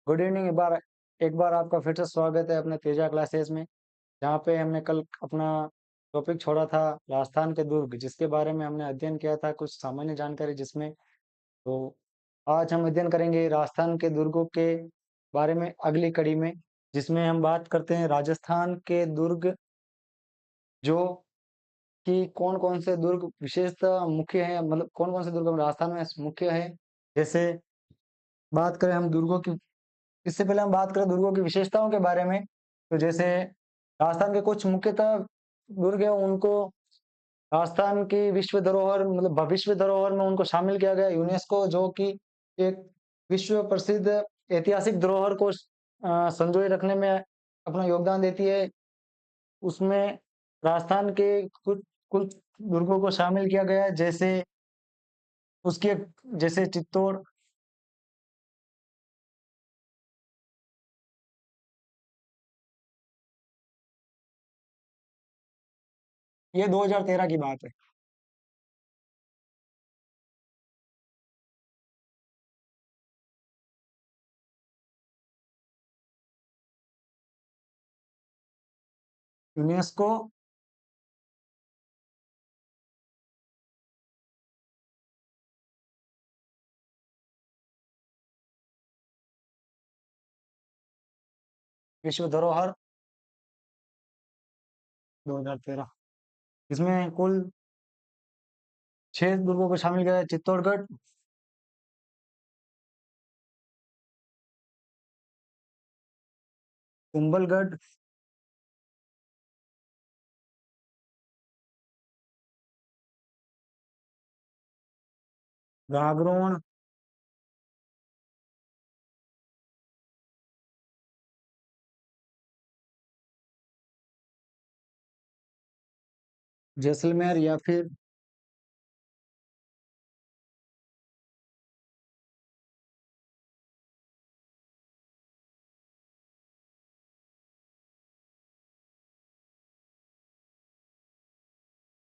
Good evening. एक बार आपका फिर से स्वागत है अपने तेजा क्लासेस में। जहाँ पे हमने कल अपना टॉपिक छोड़ा था राजस्थान के दुर्ग, जिसके बारे में हमने अध्ययन किया था कुछ सामान्य जानकारी जिसमें। तो आज हम अध्ययन करेंगे राजस्थान के दुर्गों के बारे में अगली कड़ी में, जिसमें हम बात करते हैं राजस्थान के दुर्ग, जो कि कौन कौन से दुर्ग विशेषतः मुख्य हैं, मतलब कौन कौन से दुर्ग राजस्थान में मुख्य है। जैसे बात करें हम दुर्गों की, इससे पहले हम बात करें दुर्गों की विशेषताओं के बारे में। तो जैसे राजस्थान के कुछ मुख्यतः दुर्ग है, उनको राजस्थान की विश्व धरोहर मतलब भविष्य धरोहर में उनको शामिल किया गया यूनेस्को, जो कि एक विश्व प्रसिद्ध ऐतिहासिक धरोहर को संजोए रखने में अपना योगदान देती है। उसमें राजस्थान के कुछ कुछ दुर्गों को शामिल किया गया है, जैसे उसके जैसे चित्तौड़। ये 2013 की बात है। यूनेस्को विश्व धरोहर 2013, इसमें कुल 6 दुर्गों को शामिल किया है। चित्तौड़गढ़, कुंभलगढ़, गागरोन, जैसलमेर या फिर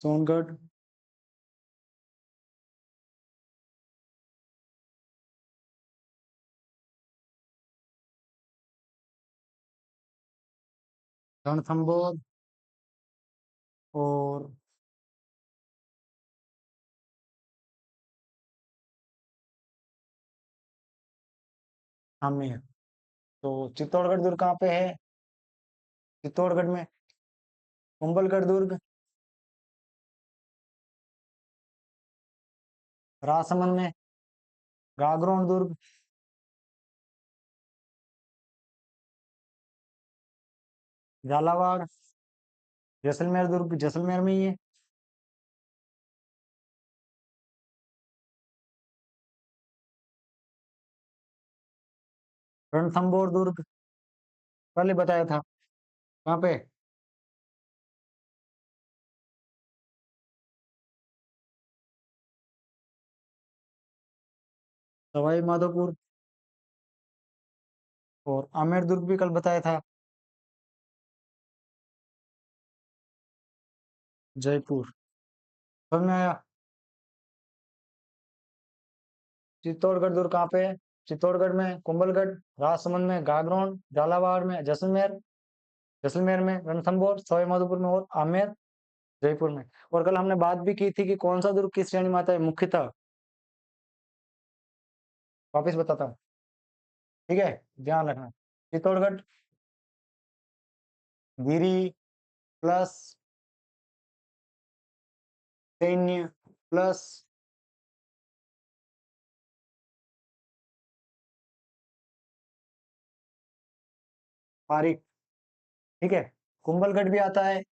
सोनगढ़, रणथंभौर और आमेर। तो चित्तौड़गढ़ दुर्ग कहाँ पे है? चित्तौड़गढ़ में। कुंभलगढ़ दुर्ग राजसमंद में। गागरोन दुर्ग झालावाड़। जैसलमेर दुर्ग जैसलमेर में ही है। रणथंभौर दुर्ग पहले बताया था। कहाँ पे? सवाई माधोपुर। और आमेर दुर्ग भी कल बताया था। जयपुर। समझ में आया? चित्तौड़गढ़ दुर्ग कहाँ पे है? चित्तौड़गढ़ में, कुंभलगढ़, राजसमंद में, गागरोन, झालावाड़ में, जैसलमेर, जैसलमेर में, रणथंभौर, सवाई माधोपुर में और आमेर जयपुर में। और कल हमने बात भी की थी कि कौन सा दुर्ग किस श्रेणी में आता है मुख्यतः। वापिस बताता हूँ, ठीक है? ध्यान रखना। चित्तौड़गढ़ गिरी प्लस सैन्य प्लस पारिक, ठीक है। कुंभलगढ़ भी आता है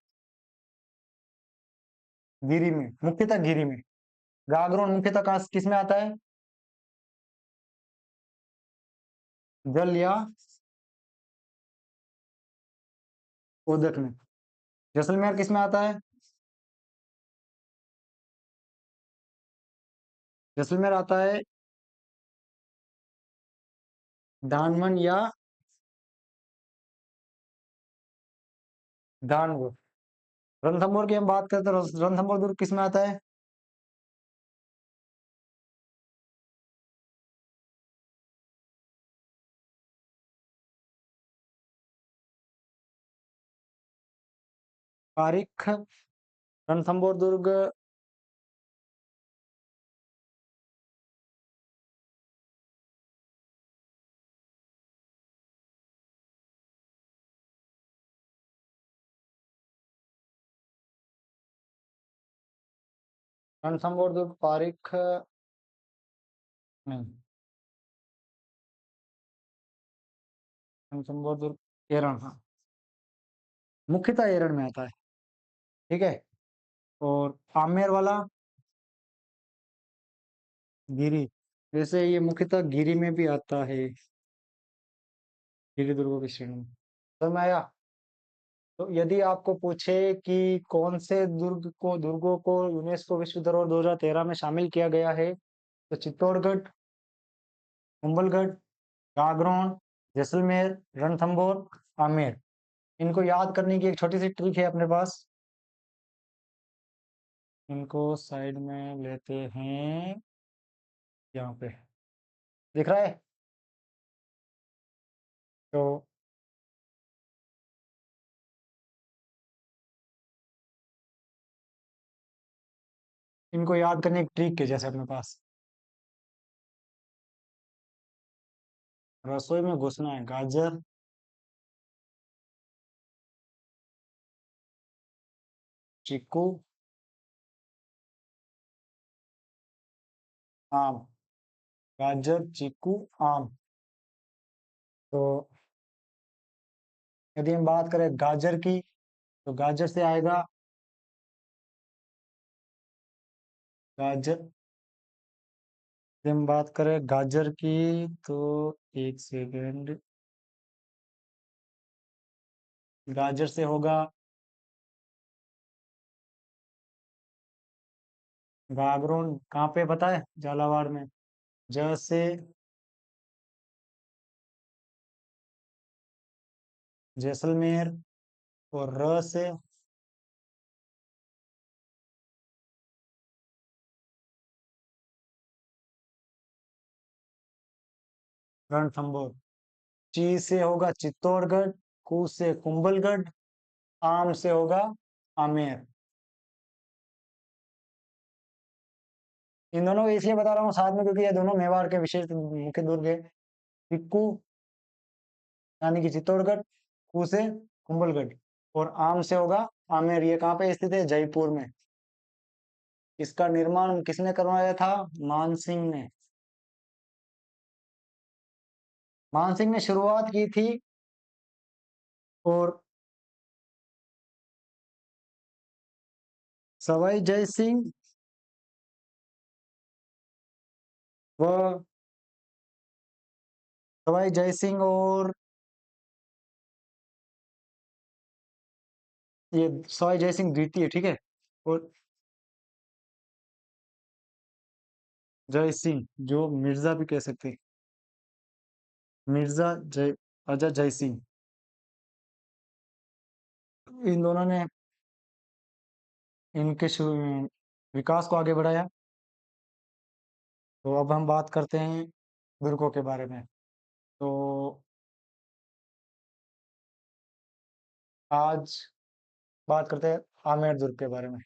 गिरी में, मुख्यतः गिरी में। गागरोन मुख्यतः किस में आता है? जल या उदक में। जैसलमेर किस में आता है? जैसलमेर आता है दानमन या दानव। रणथंभौर की हम बात करते हैं, रणथंभौर दुर्ग किस में आता है? पारीख, रणथंभौर दुर्ग, रणथंभौर दुर्ग, पारीख नहीं, रणथंभौर दुर्ग, एरण, हाँ, मुख्यतः एरण में आता है, ठीक है। और आमेर वाला गिरी, वैसे ये मुख्यतः गिरी में भी आता है, गिरी दुर्गों की श्रेणी में। समझ में आया? तो यदि आपको पूछे कि कौन से दुर्गों को यूनेस्को विश्व धरोहर 2013 में शामिल किया गया है, तो चित्तौड़गढ़, कुंभलगढ़, गागरोन, जैसलमेर, रणथंभौर, आमेर। इनको याद करने की एक छोटी सी ट्रिक है अपने पास। इनको साइड में लेते हैं, यहाँ पे दिख रहा है, तो इनको याद करने की ट्रिक है जैसे अपने पास। रसोई में घुसना है, गाजर, चीकू, आम, गाजर, चीकू, आम। तो यदि हम बात करें गाजर की, तो गाजर से आएगा गाजर। यदि हम बात करें गाजर की, तो एक सेकेंड, गाजर से होगा गागरोन, कहाँ पे पता है? झालावाड़ में। ज से जैसलमेर, और र से रणथंभौर, ची से होगा चित्तौड़गढ़, कू से कुंभलगढ़, आम से होगा आमेर। इन दोनों को इसलिए बता रहा हूँ साथ में क्योंकि ये दोनों मेवाड़ के विशेष मुख्य दुर्ग है। टिक्कू यानी कि चित्तौड़गढ़, कू से कुंभलगढ़, और आम से होगा आमेर। ये कहाँ पे स्थित है? जयपुर में। इसका निर्माण किसने करवाया था? मानसिंह ने। मानसिंह ने शुरुआत की थी, और सवाई जय सिंह व सवाई जय सिंह और ये सवाई जय सिंह द्वितीय, ठीक है। और जय सिंह, जो मिर्जा भी कह सकते हैं, मिर्जा जय, अजय जय सिंह, इन दोनों ने इनके विकास को आगे बढ़ाया। तो अब हम बात करते हैं दुर्गों के बारे में। तो आज बात करते हैं आमेर दुर्ग के बारे में।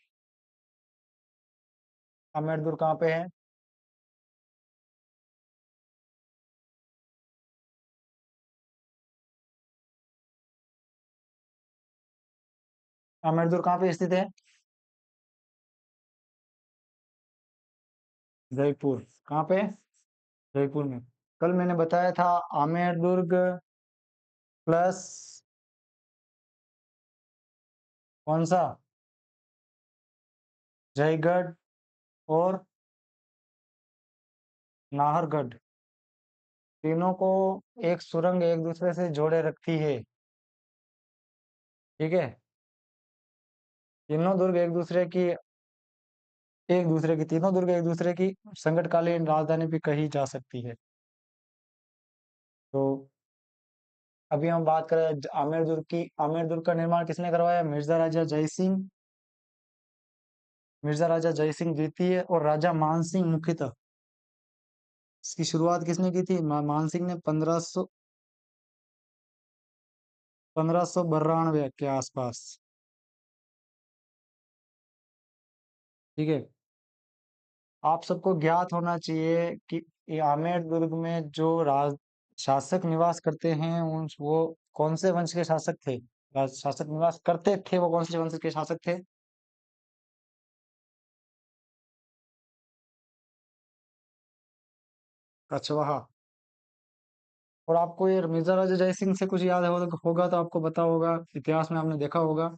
आमेर दुर्ग कहाँ पे है? आमेर दुर्ग कहाँ पे स्थित है? जयपुर। कहाँ पे? जयपुर में। कल मैंने बताया था आमेर दुर्ग प्लस कौन सा, जयगढ़ और नाहरगढ़, तीनों को एक सुरंग एक दूसरे से जोड़े रखती है, ठीक है। तीनों दुर्ग एक दूसरे की, तीनों दुर्ग एक दूसरे की संकटकालीन राजधानी भी कही जा सकती है। तो अभी हम बात करें आमेर दुर्ग की। आमेर दुर्ग का निर्माण किसने करवाया? मिर्जा राजा जयसिंह, मिर्जा राजा जयसिंह द्वितीय और राजा मानसिंह मुख्यतः। इसकी शुरुआत किसने की थी? मानसिंह ने 1592 के आसपास। ठीक है। आप सबको ज्ञात होना चाहिए कि ये आमेर दुर्ग में जो राज शासक निवास करते हैं उन वो कौन से वंश के शासक थे? शासक निवास करते थे वो कौन से वंश के शासक थे? कछवाहा। और आपको ये मिर्जा राजा जय सिंह से कुछ याद होगा तो आपको पता होगा, इतिहास में आपने देखा होगा।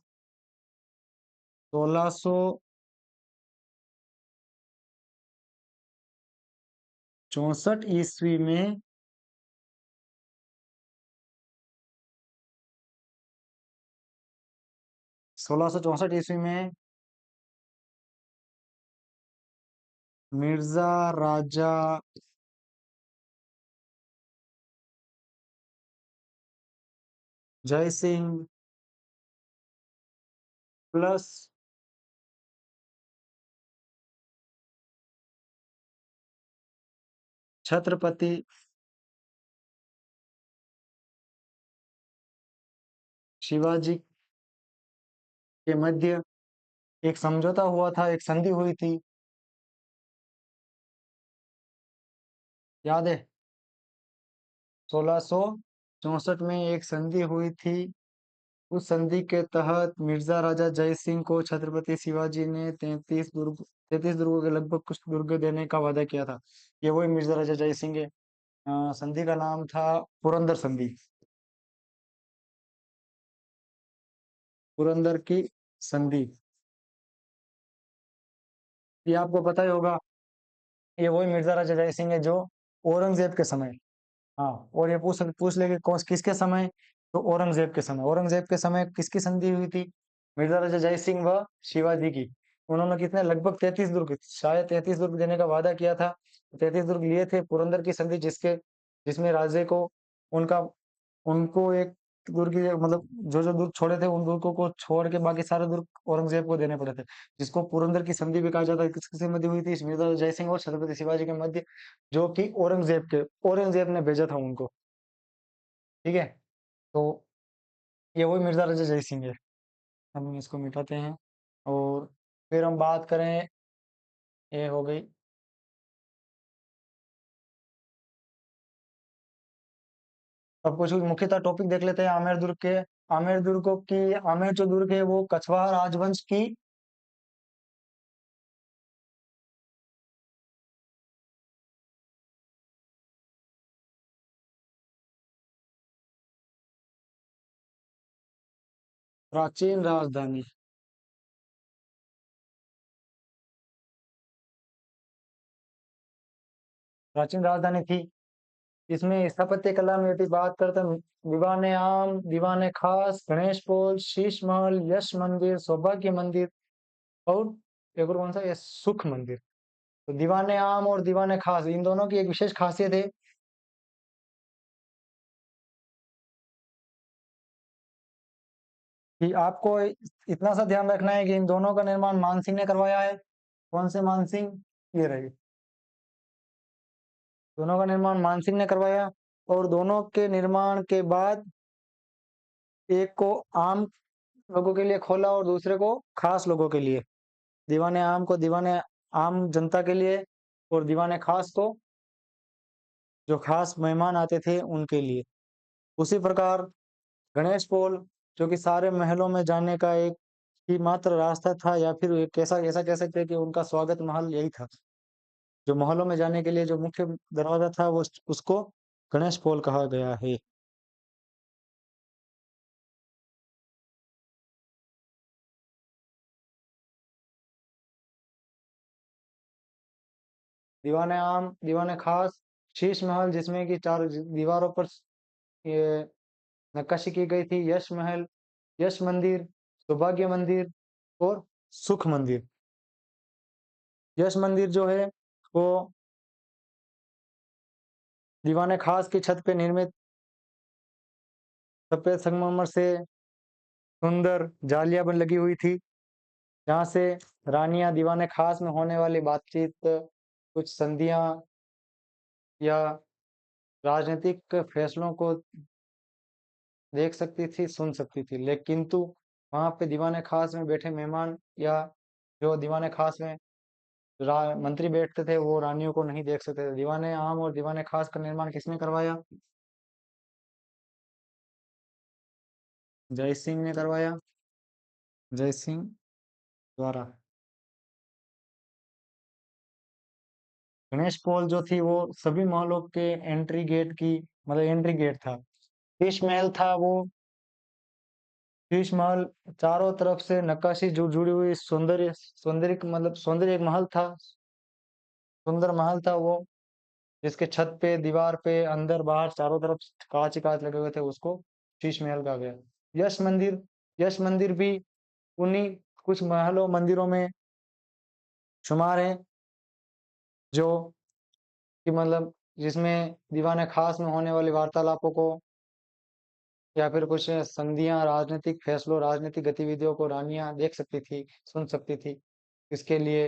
1664 में 1664 में मिर्जा राजा जय सिंह प्लस छत्रपति शिवाजी के मध्य एक समझौता हुआ था, एक संधि हुई थी, याद है? 1664 में एक संधि हुई थी। उस संधि के तहत मिर्जा राजा जय सिंह को छत्रपति शिवाजी ने 33 दुर्गों के लगभग कुछ दुर्ग देने का वादा किया था। ये वही मिर्जा राजा जय सिंह है। संधि का नाम था पुरंदर संधि। पुरंदर की संधि। ये आपको पता ही होगा। ये वही मिर्जा राजा जय सिंह है जो औरंगजेब के समय। हाँ। और ये पूछ पूछ लेंगे कौन किसके समय? तो औरंगजेब के समय। औरंगजेब के समय किसकी संधि हुई थी? मिर्जा राजा जय सिंह व शिवाजी की। उन्होंने कितने लगभग 33 दुर्ग, शायद 33 दुर्ग देने का वादा किया था। 33 दुर्ग लिए थे। पुरंदर की संधि जिसमें राजे को उनका उनको एक दुर्ग मतलब जो दुर्ग छोड़े थे उन दुर्गों को छोड़ के बाकी सारे दुर्ग औरंगजेब को देने पड़े थे, जिसको पुरंदर की संधि भी कहा जाता है। किसके मध्य हुई थी? इस मिर्जा जय सिंह और छत्रपति शिवाजी के मध्य, जो कि औरंगजेब ने भेजा था उनको। ठीक है। तो ये वही मिर्जा राजा जय सिंह है। हम इसको मिटाते हैं। और फिर हम बात करें, ये हो गई। अब कुछ मुख्यतः टॉपिक देख लेते हैं आमेर दुर्ग के। आमेर दुर्ग की आमेर जो दुर्ग है वो कछवाहा राजवंश की प्राचीन राजधानी प्राचीन राजधानी थी। इसमें स्थापत्य कला में यदि बात करते हैं, दीवान आम, दीवान खास, गणेश पोल, शीश महल, यश मंदिर, सौभाग्य मंदिर और एक और कौन सा, ये सुख मंदिर। तो दीवान आम और दीवान खास इन दोनों की एक विशेष खासियत है कि आपको इतना सा ध्यान रखना है कि इन दोनों का निर्माण मानसिंह ने करवाया है। कौन से मानसिंह? ये रहे। दोनों का निर्माण मानसिंह ने करवाया। और दोनों के निर्माण के बाद एक को आम लोगों के लिए खोला और दूसरे को खास लोगों के लिए। दीवाने आम को दीवाने आम जनता के लिए, और दीवाने खास को जो खास मेहमान आते थे उनके लिए। उसी प्रकार गणेश पोल, जो कि सारे महलों में जाने का एक ही मात्र रास्ता था, या फिर एक ऐसा ऐसा कह सकते हैं कि उनका स्वागत महल यही था। जो महलों में जाने के लिए जो मुख्य दरवाजा था वो उसको गणेश पोल कहा गया है। दीवाने आम, दीवाने खास, शीश महल जिसमें कि चार दीवारों पर ये नक्काशी की गई थी, यश महल, यश मंदिर, सौभाग्य मंदिर और सुख मंदिर। यश मंदिर जो है वो दीवाने खास की छत पे निर्मित सफेद संगमरमर से सुंदर जालियां बन लगी हुई थी, जहाँ से रानियां दीवाने खास में होने वाली बातचीत, कुछ संधियां या राजनीतिक फैसलों को देख सकती थी, सुन सकती थी। लेकिन किंतु वहां पे दीवाने खास में बैठे मेहमान या जो दीवाने खास में मंत्री बैठते थे वो रानियों को नहीं देख सकते थे। दीवाने आम और दीवाने खास का निर्माण किसने करवाया? जय सिंह ने करवाया। जय सिंह द्वारा। गणेश पोल जो थी वो सभी महलों के एंट्री गेट की, मतलब एंट्री गेट था। शीश महल था वो, शीश महल चारों तरफ से नक्काशी जुड़ी हुई सौंदर्य, सौंदर्य मतलब सौंदर्य एक महल था, सुंदर महल था वो, जिसके छत पे दीवार पे अंदर बाहर चारों तरफ कांच ही कांच लगे हुए थे, उसको शीश महल कहा गया। यश मंदिर, यश मंदिर भी उन्हीं कुछ महलों मंदिरों में शुमार है, जो कि मतलब जिसमें दीवाने खास में होने वाली वार्तालापों को या फिर कुछ संधियां, राजनीतिक फैसलों, राजनीतिक गतिविधियों को रानियां देख सकती थी, सुन सकती थी। इसके लिए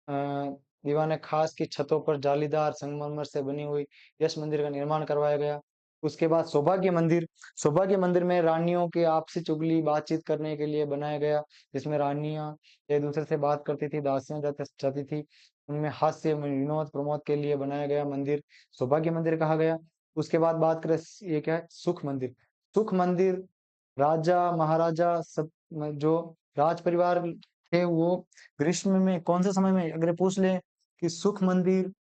दीवाने खास की छतों पर जालीदार संगमरमर से बनी हुई यश मंदिर का निर्माण करवाया गया। उसके बाद सौभाग्य मंदिर, सौभाग्य मंदिर में रानियों की आपसी चुगली बातचीत करने के लिए बनाया गया, जिसमें रानियां एक दूसरे से बात करती थी, दासियां जाती थी, उनमें हास्य विनोद प्रमोद के लिए बनाया गया मंदिर सौभाग्य मंदिर कहा गया। उसके बाद बात करें, ये क्या है, सुख मंदिर। सुख मंदिर राजा महाराजा सब जो राज परिवार थे वो ग्रीष्म में कौन से समय में, अगर पूछ ले कि सुख मंदिर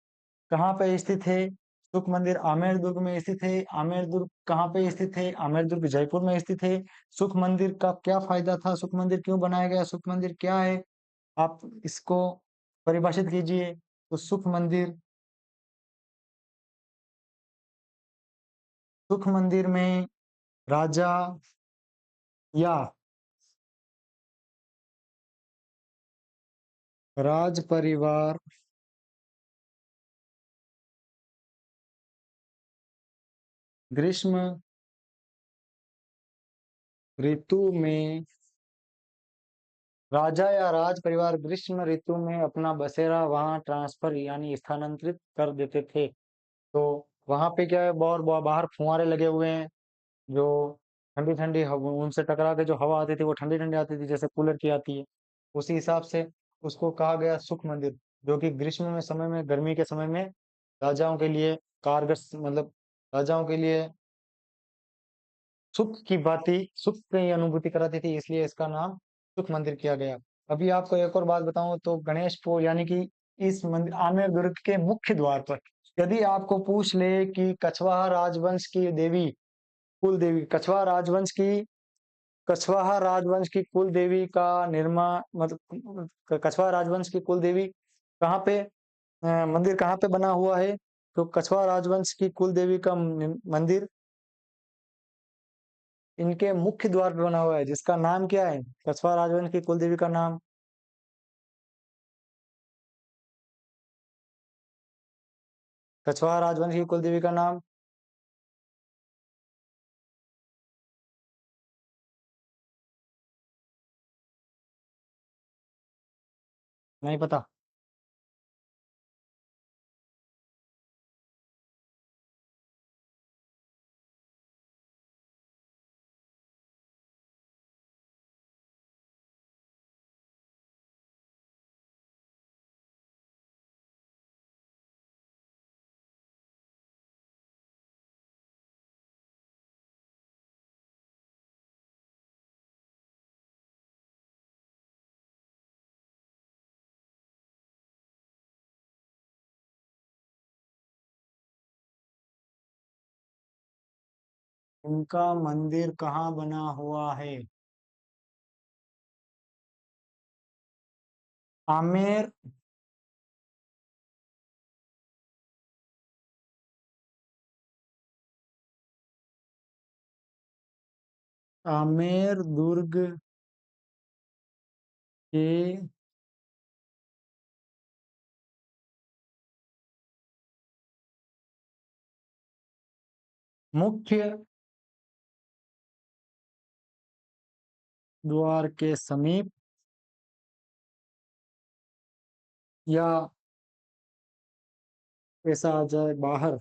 कहाँ पे स्थित है, सुख मंदिर आमेर दुर्ग में स्थित है। आमेर दुर्ग कहाँ पे स्थित है? आमेर दुर्ग जयपुर में स्थित है। सुख मंदिर का क्या फायदा था? सुख मंदिर क्यों बनाया गया? सुख मंदिर क्या है? आप इसको परिभाषित कीजिए। तो सुख मंदिर में राजा या राज परिवार ग्रीष्म ऋतु में, राजा या राज परिवार ग्रीष्म ऋतु में अपना बसेरा वहां ट्रांसफर यानी स्थानांतरित कर देते थे। तो वहां पे क्या है, बहुत बाहर फुहारे लगे हुए हैं, जो ठंडी ठंडी उनसे टकरा के जो हवा आती थी वो ठंडी ठंडी आती थी, जैसे कूलर की आती है। उसी हिसाब से उसको कहा गया सुख मंदिर, जो कि ग्रीष्म में समय में, गर्मी के समय में राजाओं के लिए कारगर, मतलब राजाओं के लिए सुख की बाती, सुख की अनुभूति कराती थी, इसलिए इसका नाम सुख मंदिर किया गया। अभी आपको एक और बात बताऊं तो गणेश पो यानी कि इस मंदिर आमेर दुर्ग के मुख्य द्वार पर, यदि आपको पूछ ले कि कछवाहा राजवंश की देवी, कुल देवी कछवाहा राजवंश की कुल देवी का निर्माण, मतलब कछवाहा राजवंश की कुल देवी कहाँ पे, मंदिर कहाँ पे बना हुआ है? तो कछवाहा राजवंश की कुल देवी का मंदिर इनके मुख्य द्वार पे बना हुआ है, जिसका नाम क्या है? कछवाहा राजवंश की कुल देवी का नाम, कछवाहा राजवंश की कुल देवी का नाम नहीं पता? उनका मंदिर कहाँ बना हुआ है? आमेर, आमेर दुर्ग के मुख्य द्वार के समीप, या ऐसा आ जाए बाहर,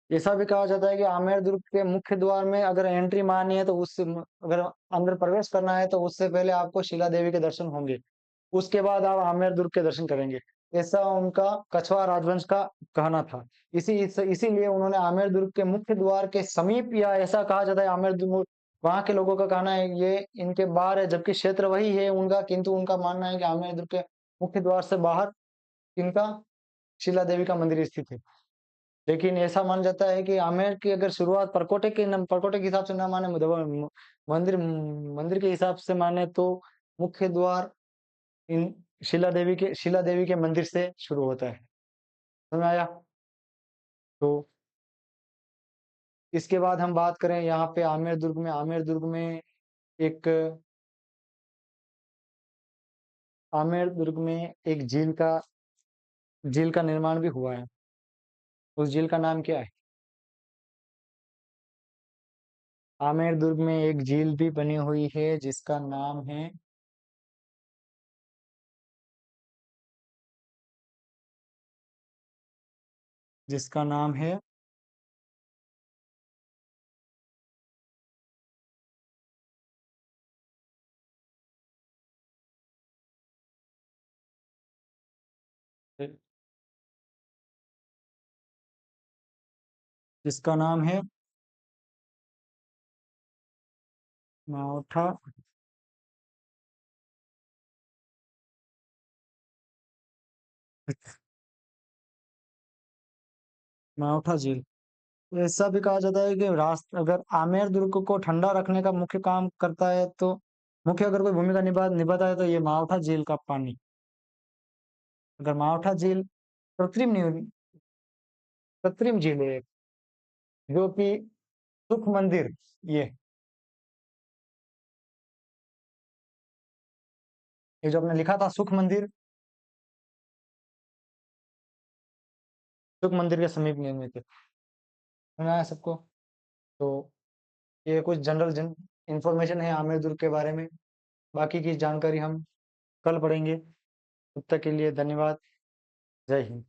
ऐसा भी कहा जाता है कि आमेर दुर्ग के मुख्य द्वार में अगर एंट्री मारनी है तो उससे अगर अंदर प्रवेश करना है तो उससे पहले आपको शिला देवी के दर्शन होंगे, उसके बाद आप आमेर दुर्ग के दर्शन करेंगे। ऐसा उनका कछवार राजवंश का कहना था। इसीलिए उन्होंने आमेर दुर्ग के मुख्य द्वार के समीप, या ऐसा कहा जाता है आमेर दुर्ग, वहाँ के लोगों का कहना है ये इनके बाहर है, जबकि क्षेत्र वही है उनका, किंतु उनका मानना है कि आमेर दुर्ग के मुख्य द्वार से बाहर इनका शिला देवी का मंदिर स्थित है। लेकिन ऐसा माना जाता है कि आमेर की अगर शुरुआत परकोटे के हिसाब से ना माने, मंदिर मंदिर के हिसाब से माने, तो मुख्य द्वार इन शिला देवी के मंदिर से शुरू होता है। समझ में आया? तो इसके बाद हम बात करें यहाँ पे आमेर दुर्ग में एक एक झील का निर्माण भी हुआ है। उस झील का नाम क्या है? आमेर दुर्ग में एक झील भी बनी हुई है जिसका नाम है जिसका नाम है माउठा माउठा झील। ऐसा भी कहा जाता है कि राष्ट्र अगर आमेर दुर्ग को ठंडा रखने का मुख्य काम करता है, तो मुख्य अगर कोई भूमिका निभाता है, तो ये मावठा झील का पानी। अगर मावठा झील कृत्रिम नहीं, कृत्रिम झील है एक, जो कि सुख मंदिर, ये जो आपने लिखा था सुख मंदिर के समीप निर्मित है। समझ आया सबको? तो ये कुछ जनरल इंफॉर्मेशन है आमेर दुर्ग के बारे में। बाकी की जानकारी हम कल पढ़ेंगे। तब तक के लिए धन्यवाद। जय हिंद।